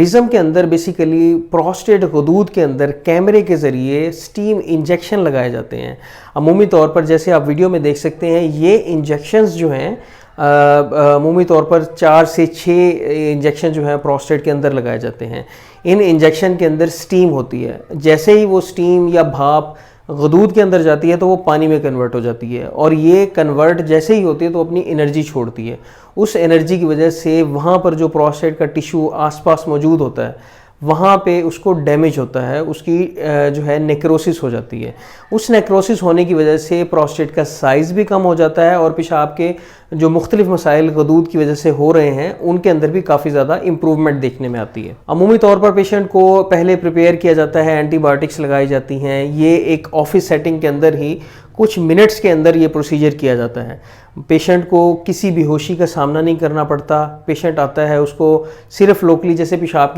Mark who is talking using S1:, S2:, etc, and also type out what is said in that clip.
S1: रिज़म के अंदर basically prostate गदूद के अंदर कैमरे के ज़रिए स्टीम इंजेक्शन लगाए जाते हैं। अमूमी तौर पर जैसे आप वीडियो में देख सकते हैं, ये इंजेक्शंस जो हैं अमूमी तौर पर 4 से 6 इंजेक्शन जो हैं प्रोस्टेट के अंदर लगाए जाते हैं। इन इंजेक्शन के अंदर स्टीम होती है। जैसे ही वो स्टीम या भाप गदूद के अंदर जाती है तो वो पानी में कन्वर्ट हो जाती है, और ये कन्वर्ट जैसे ही होती है तो अपनी एनर्जी छोड़ती है। उस एनर्जी की वजह से वहाँ पर जो प्रोस्टेट का टिश्यू आसपास मौजूद होता है वहाँ पे उसको डैमेज होता है, उसकी जो है नेक्रोसिस हो जाती है। उस नेक्रोसिस होने की वजह से प्रोस्टेट का साइज़ भी कम हो जाता है, और पेशाब के जो मुख्तलिफ मसाइल गदूद की वजह से हो रहे हैं उनके अंदर भी काफ़ी ज़्यादा इम्प्रूवमेंट देखने में आती है। अमूमी तौर पर पेशेंट को पहले प्रिपेयर किया जाता है, एंटीबायोटिक्स लगाई जाती हैं। ये एक ऑफिस सेटिंग के अंदर ही कुछ मिनट्स के अंदर ये प्रोसीजर किया जाता है। पेशेंट को किसी बेहोशी का सामना नहीं करना पड़ता। पेशेंट आता है, उसको सिर्फ लोकली जैसे पेशाब